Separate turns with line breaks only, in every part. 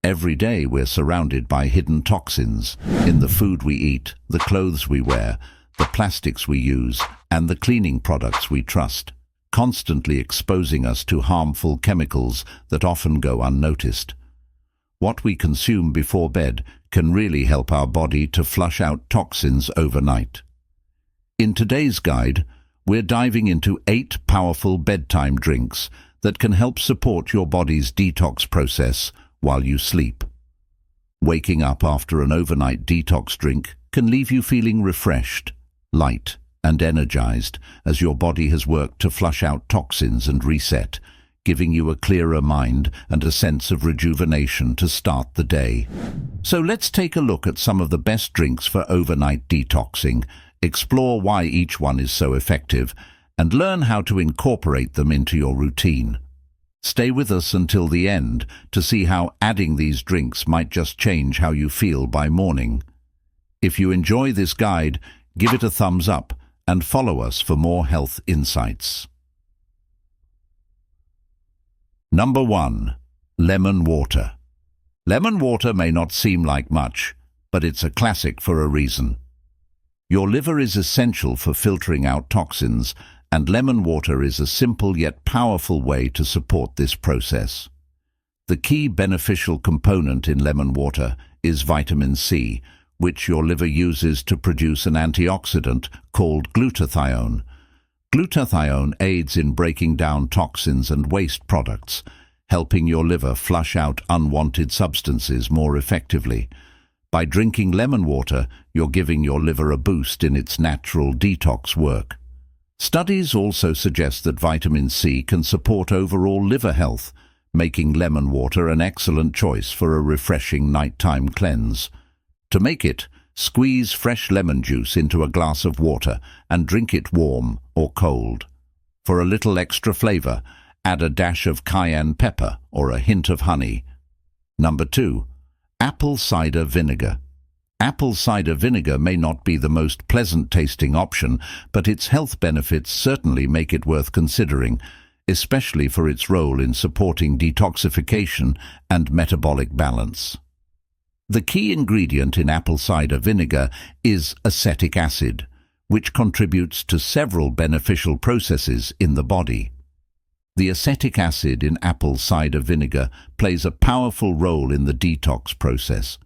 Every day we're surrounded by hidden toxins in the food we eat, the clothes we wear, the plastics we use, and the cleaning products we trust, constantly exposing us to harmful chemicals that often go unnoticed. What we consume before bed can really help our body to flush out toxins overnight. In today's guide, we're diving into 8 powerful bedtime drinks that can help support your body's detox process while you sleep. Waking up after an overnight detox drink can leave you feeling refreshed, light, and energized as your body has worked to flush out toxins and reset, giving you a clearer mind and a sense of rejuvenation to start the day. So let's take a look at some of the best drinks for overnight detoxing, explore why each one is so effective, and learn how to incorporate them into your routine. Stay with us until the end to see how adding these drinks might just change how you feel by morning. If you enjoy this guide, give it a thumbs up and follow us for more health insights. Number 1. Lemon water. Lemon water may not seem like much, but it's a classic for a reason. Your liver is essential for filtering out toxins, and lemon water is a simple yet powerful way to support this process. The key beneficial component in lemon water is vitamin C, which your liver uses to produce an antioxidant called glutathione. Glutathione aids in breaking down toxins and waste products, helping your liver flush out unwanted substances more effectively. By drinking lemon water, you're giving your liver a boost in its natural detox work. Studies also suggest that vitamin C can support overall liver health, making lemon water an excellent choice for a refreshing nighttime cleanse. To make it, squeeze fresh lemon juice into a glass of water and drink it warm or cold. For a little extra flavor, add a dash of cayenne pepper or a hint of honey. Number 2. Apple cider vinegar. Apple cider vinegar may not be the most pleasant-tasting option, but its health benefits certainly make it worth considering, especially for its role in supporting detoxification and metabolic balance. The key ingredient in apple cider vinegar is acetic acid, which contributes to several beneficial processes in the body. The acetic acid in apple cider vinegar plays a powerful role in the detox process.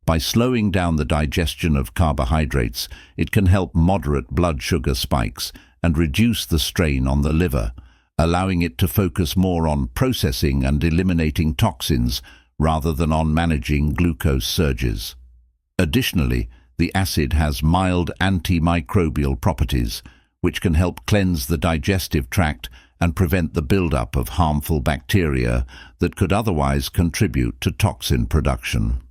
By slowing down the digestion of carbohydrates, it can help moderate blood sugar spikes and reduce the strain on the liver, allowing it to focus more on processing and eliminating toxins rather than on managing glucose surges. Additionally, the acid has mild antimicrobial properties, which can help cleanse the digestive tract and prevent the buildup of harmful bacteria that could otherwise contribute to toxin production.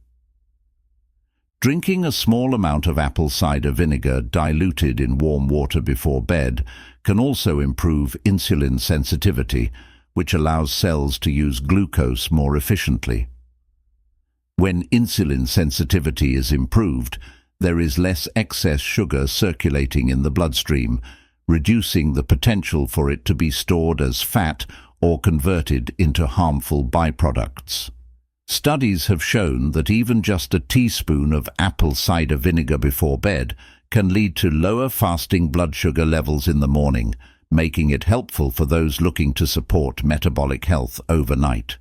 Drinking a small amount of apple cider vinegar diluted in warm water before bed can also improve insulin sensitivity, which allows cells to use glucose more efficiently. When insulin sensitivity is improved, there is less excess sugar circulating in the bloodstream, reducing the potential for it to be stored as fat or converted into harmful byproducts. Studies have shown that even just a teaspoon of apple cider vinegar before bed can lead to lower fasting blood sugar levels in the morning, making it helpful for those looking to support metabolic health overnight.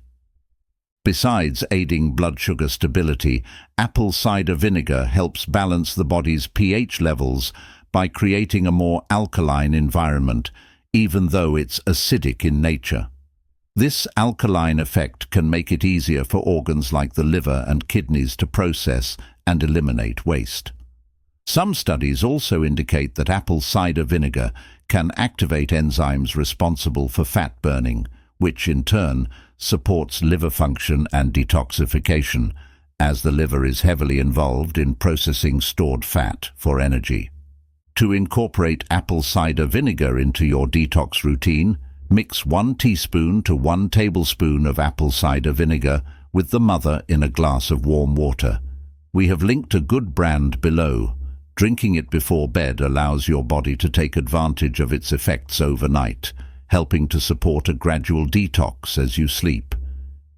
Besides aiding blood sugar stability, apple cider vinegar helps balance the body's pH levels by creating a more alkaline environment, even though it's acidic in nature. This alkaline effect can make it easier for organs like the liver and kidneys to process and eliminate waste. Some studies also indicate that apple cider vinegar can activate enzymes responsible for fat burning, which in turn supports liver function and detoxification, as the liver is heavily involved in processing stored fat for energy. To incorporate apple cider vinegar into your detox routine, mix 1 teaspoon to 1 tablespoon of apple cider vinegar with the mother in a glass of warm water. We have linked a good brand below. Drinking it before bed allows your body to take advantage of its effects overnight, helping to support a gradual detox as you sleep.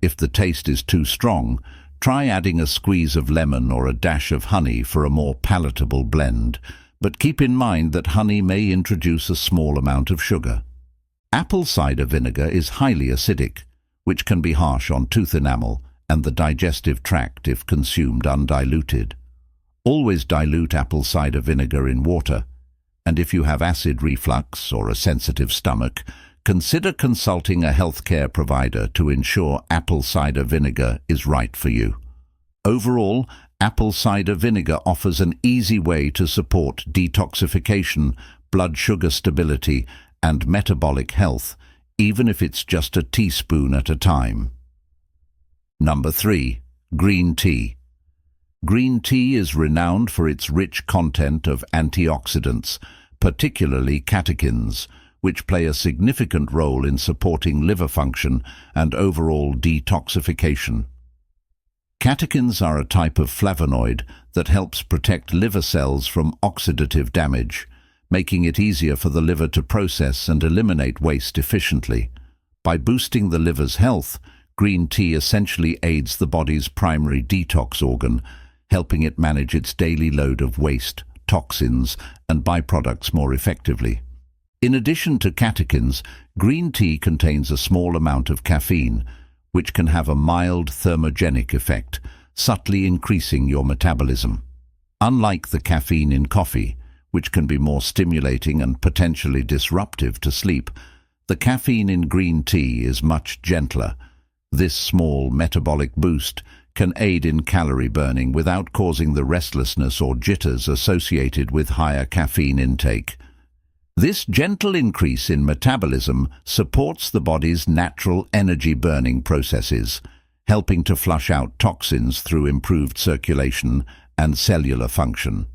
If the taste is too strong, try adding a squeeze of lemon or a dash of honey for a more palatable blend, but keep in mind that honey may introduce a small amount of sugar. Apple cider vinegar is highly acidic, which can be harsh on tooth enamel and the digestive tract if consumed undiluted. Always dilute apple cider vinegar in water, and if you have acid reflux or a sensitive stomach, consider consulting a healthcare provider to ensure apple cider vinegar is right for you. Overall, apple cider vinegar offers an easy way to support detoxification, blood sugar stability, and metabolic health, even if it's just a teaspoon at a time. Number 3. Green tea. Green tea is renowned for its rich content of antioxidants, particularly catechins, which play a significant role in supporting liver function and overall detoxification. Catechins are a type of flavonoid that helps protect liver cells from oxidative damage, making it easier for the liver to process and eliminate waste efficiently. By boosting the liver's health, green tea essentially aids the body's primary detox organ, helping it manage its daily load of waste, toxins, and byproducts more effectively. In addition to catechins, green tea contains a small amount of caffeine, which can have a mild thermogenic effect, subtly increasing your metabolism. Unlike the caffeine in coffee, which can be more stimulating and potentially disruptive to sleep, the caffeine in green tea is much gentler. This small metabolic boost can aid in calorie burning without causing the restlessness or jitters associated with higher caffeine intake. This gentle increase in metabolism supports the body's natural energy-burning processes, helping to flush out toxins through improved circulation and cellular function.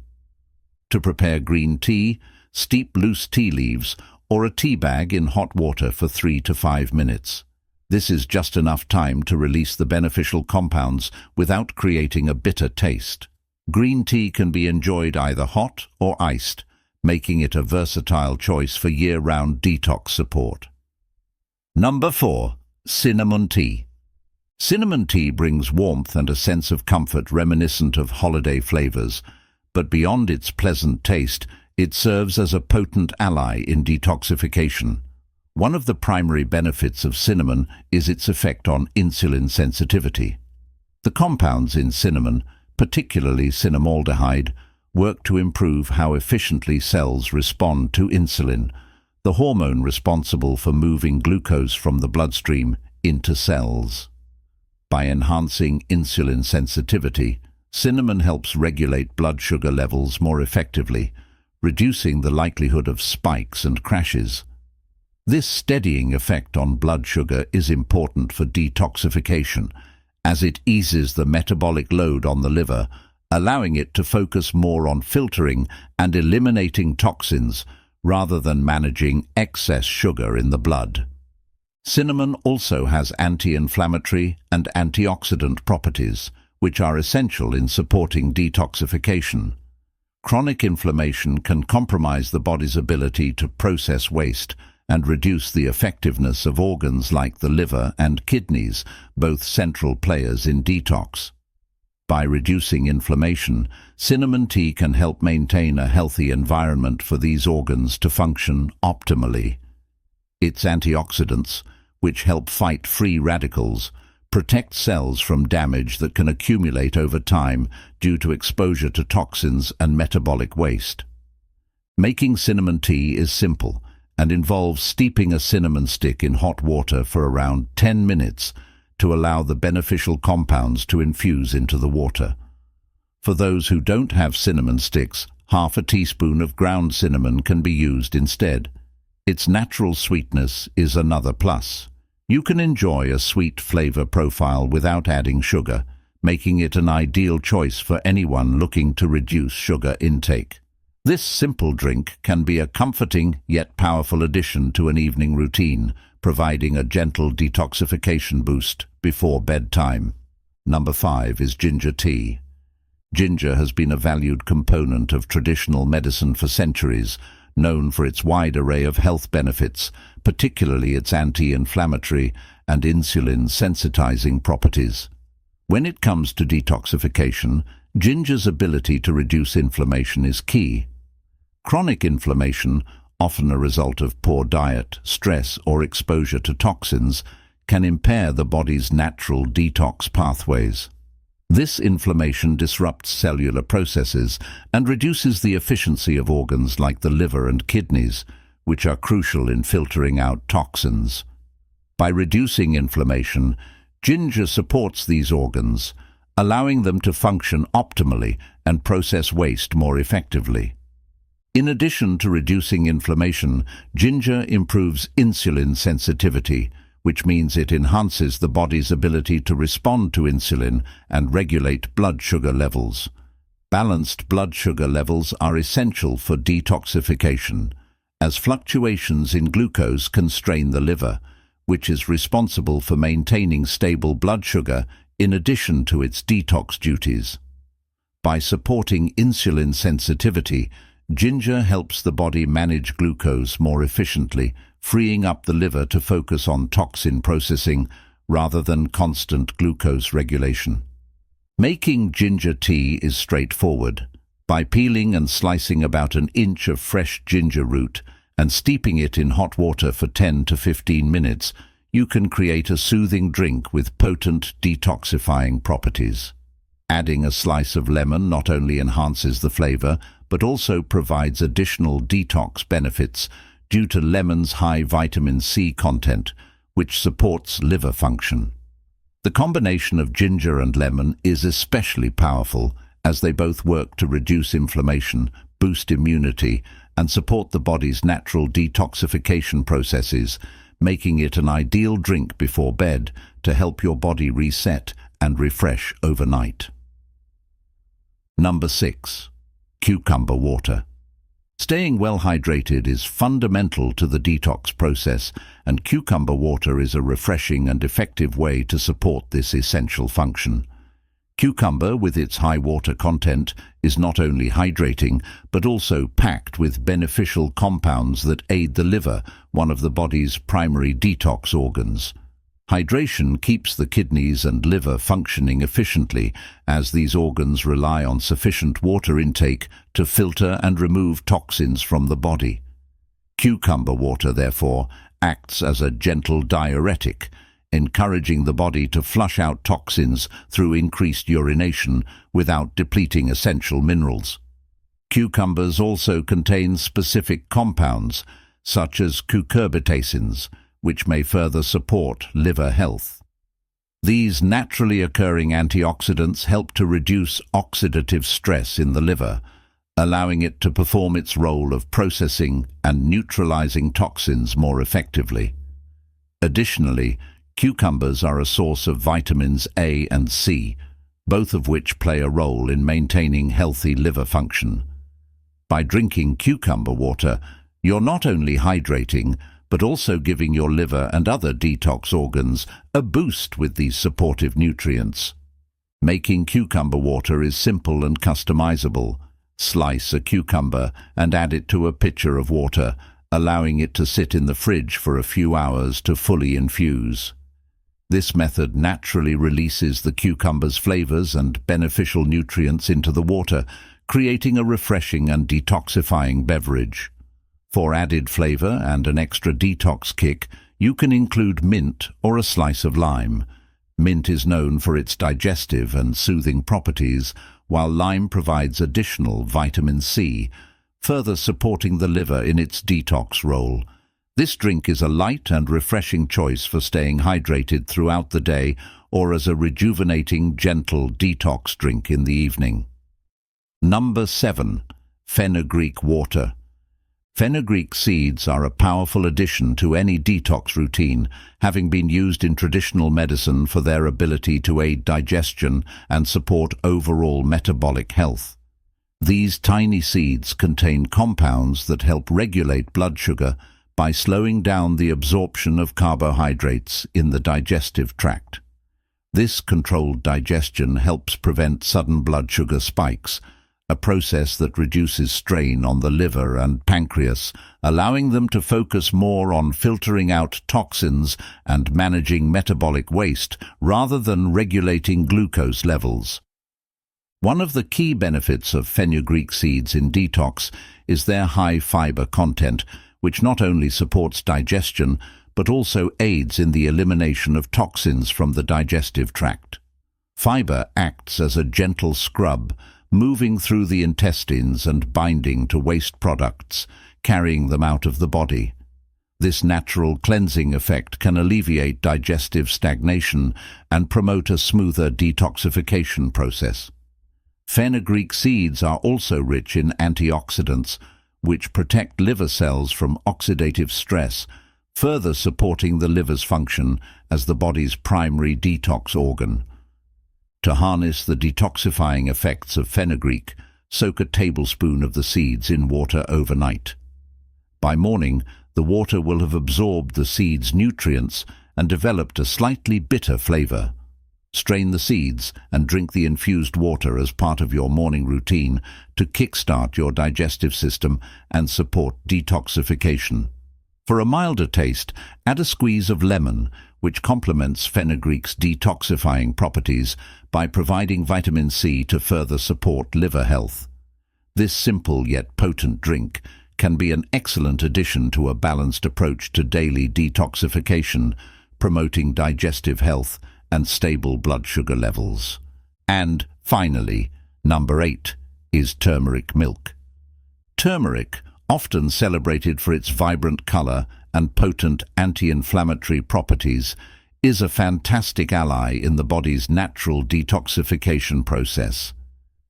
To prepare green tea, steep loose tea leaves or a tea bag in hot water for 3 to 5 minutes. This is just enough time to release the beneficial compounds without creating a bitter taste. Green tea can be enjoyed either hot or iced, making it a versatile choice for year-round detox support. Number 4. Cinnamon tea. Cinnamon tea brings warmth and a sense of comfort reminiscent of holiday flavors, but beyond its pleasant taste, it serves as a potent ally in detoxification. One of the primary benefits of cinnamon is its effect on insulin sensitivity. The compounds in cinnamon, particularly cinnamaldehyde, work to improve how efficiently cells respond to insulin, the hormone responsible for moving glucose from the bloodstream into cells. By enhancing insulin sensitivity, cinnamon helps regulate blood sugar levels more effectively, reducing the likelihood of spikes and crashes. This steadying effect on blood sugar is important for detoxification, as it eases the metabolic load on the liver, allowing it to focus more on filtering and eliminating toxins rather than managing excess sugar in the blood. Cinnamon also has anti-inflammatory and antioxidant properties, which are essential in supporting detoxification. Chronic inflammation can compromise the body's ability to process waste and reduce the effectiveness of organs like the liver and kidneys, both central players in detox. By reducing inflammation, cinnamon tea can help maintain a healthy environment for these organs to function optimally. Its antioxidants, which help fight free radicals, protect cells from damage that can accumulate over time due to exposure to toxins and metabolic waste. Making cinnamon tea is simple and involves steeping a cinnamon stick in hot water for around 10 minutes to allow the beneficial compounds to infuse into the water. For those who don't have cinnamon sticks, half a teaspoon of ground cinnamon can be used instead. Its natural sweetness is another plus. You can enjoy a sweet flavor profile without adding sugar, making it an ideal choice for anyone looking to reduce sugar intake. This simple drink can be a comforting yet powerful addition to an evening routine, providing a gentle detoxification boost before bedtime. Number 5 is ginger tea. Ginger has been a valued component of traditional medicine for centuries, known for its wide array of health benefits, particularly its anti-inflammatory and insulin-sensitizing properties. When it comes to detoxification, ginger's ability to reduce inflammation is key. Chronic inflammation, often a result of poor diet, stress, or exposure to toxins, can impair the body's natural detox pathways. This inflammation disrupts cellular processes and reduces the efficiency of organs like the liver and kidneys, which are crucial in filtering out toxins. By reducing inflammation, ginger supports these organs, allowing them to function optimally and process waste more effectively. In addition to reducing inflammation, ginger improves insulin sensitivity, which means it enhances the body's ability to respond to insulin and regulate blood sugar levels. Balanced blood sugar levels are essential for detoxification, as fluctuations in glucose can strain the liver, which is responsible for maintaining stable blood sugar in addition to its detox duties. By supporting insulin sensitivity, ginger helps the body manage glucose more efficiently, freeing up the liver to focus on toxin processing rather than constant glucose regulation. Making ginger tea is straightforward. By peeling and slicing about an inch of fresh ginger root and steeping it in hot water for 10 to 15 minutes, you can create a soothing drink with potent detoxifying properties. Adding a slice of lemon not only enhances the flavor, but also provides additional detox benefits due to lemon's high vitamin C content, which supports liver function. The combination of ginger and lemon is especially powerful, as they both work to reduce inflammation, boost immunity, and support the body's natural detoxification processes, making it an ideal drink before bed to help your body reset and refresh overnight. Number 6. Cucumber water. Staying well hydrated is fundamental to the detox process, and cucumber water is a refreshing and effective way to support this essential function. Cucumber, with its high water content, is not only hydrating, but also packed with beneficial compounds that aid the liver, one of the body's primary detox organs. Hydration keeps the kidneys and liver functioning efficiently, as these organs rely on sufficient water intake to filter and remove toxins from the body. Cucumber water, therefore, acts as a gentle diuretic, encouraging the body to flush out toxins through increased urination without depleting essential minerals. Cucumbers also contain specific compounds, such as cucurbitacins, which may further support liver health. These naturally occurring antioxidants help to reduce oxidative stress in the liver, allowing it to perform its role of processing and neutralizing toxins more effectively. Additionally, cucumbers are a source of vitamins A and C, both of which play a role in maintaining healthy liver function. By drinking cucumber water, you're not only hydrating, but also giving your liver and other detox organs a boost with these supportive nutrients. Making cucumber water is simple and customizable. Slice a cucumber and add it to a pitcher of water, allowing it to sit in the fridge for a few hours to fully infuse. This method naturally releases the cucumber's flavors and beneficial nutrients into the water, creating a refreshing and detoxifying beverage. For added flavor and an extra detox kick, you can include mint or a slice of lime. Mint is known for its digestive and soothing properties, while lime provides additional vitamin C, further supporting the liver in its detox role. This drink is a light and refreshing choice for staying hydrated throughout the day or as a rejuvenating, gentle detox drink in the evening. Number 7. Fenugreek water. Fenugreek seeds are a powerful addition to any detox routine, having been used in traditional medicine for their ability to aid digestion and support overall metabolic health. These tiny seeds contain compounds that help regulate blood sugar by slowing down the absorption of carbohydrates in the digestive tract. This controlled digestion helps prevent sudden blood sugar spikes, a process that reduces strain on the liver and pancreas, allowing them to focus more on filtering out toxins and managing metabolic waste rather than regulating glucose levels. One of the key benefits of fenugreek seeds in detox is their high fiber content, which not only supports digestion but also aids in the elimination of toxins from the digestive tract. Fiber acts as a gentle scrub, moving through the intestines and binding to waste products, carrying them out of the body. This natural cleansing effect can alleviate digestive stagnation and promote a smoother detoxification process. Fenugreek seeds are also rich in antioxidants, which protect liver cells from oxidative stress, further supporting the liver's function as the body's primary detox organ. To harness the detoxifying effects of fenugreek, soak a tablespoon of the seeds in water overnight. By morning, the water will have absorbed the seeds' nutrients and developed a slightly bitter flavor. Strain the seeds and drink the infused water as part of your morning routine to kickstart your digestive system and support detoxification. For a milder taste, add a squeeze of lemon, which complements fenugreek's detoxifying properties by providing vitamin C to further support liver health. This simple yet potent drink can be an excellent addition to a balanced approach to daily detoxification, promoting digestive health and stable blood sugar levels. And finally, number 8 is turmeric milk. Turmeric, often celebrated for its vibrant color and potent anti-inflammatory properties, is a fantastic ally in the body's natural detoxification process.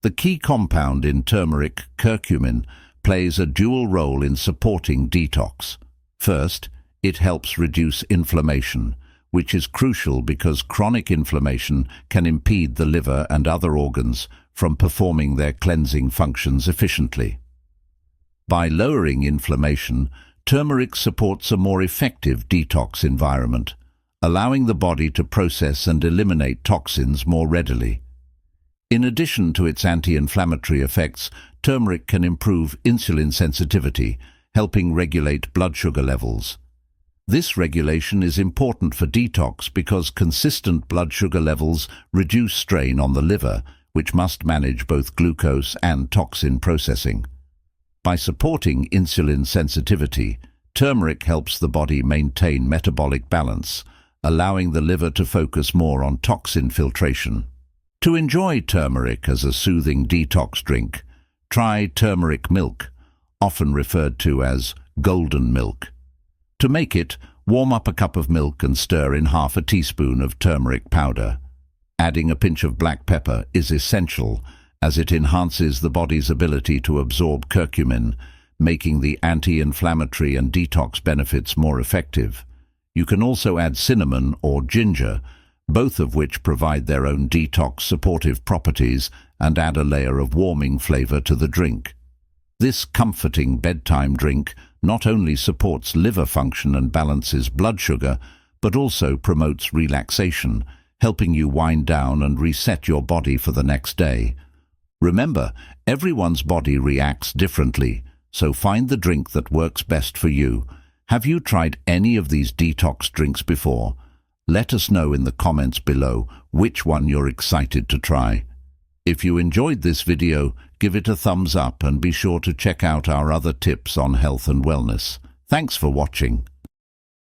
The key compound in turmeric, curcumin, plays a dual role in supporting detox. First, it helps reduce inflammation, which is crucial because chronic inflammation can impede the liver and other organs from performing their cleansing functions efficiently. By lowering inflammation, turmeric supports a more effective detox environment, allowing the body to process and eliminate toxins more readily. In addition to its anti-inflammatory effects, turmeric can improve insulin sensitivity, helping regulate blood sugar levels. This regulation is important for detox because consistent blood sugar levels reduce strain on the liver, which must manage both glucose and toxin processing. By supporting insulin sensitivity, turmeric helps the body maintain metabolic balance, allowing the liver to focus more on toxin filtration. To enjoy turmeric as a soothing detox drink, try turmeric milk, often referred to as golden milk. To make it, warm up a cup of milk and stir in half a teaspoon of turmeric powder. Adding a pinch of black pepper is essential as it enhances the body's ability to absorb curcumin, making the anti-inflammatory and detox benefits more effective. You can also add cinnamon or ginger, both of which provide their own detox supportive properties and add a layer of warming flavor to the drink. This comforting bedtime drink not only supports liver function and balances blood sugar, but also promotes relaxation, helping you wind down and reset your body for the next day. Remember, everyone's body reacts differently, so find the drink that works best for you. Have you tried any of these detox drinks before? Let us know in the comments below which one you're excited to try. If you enjoyed this video, give it a thumbs up and be sure to check out our other tips on health and wellness. Thanks for watching.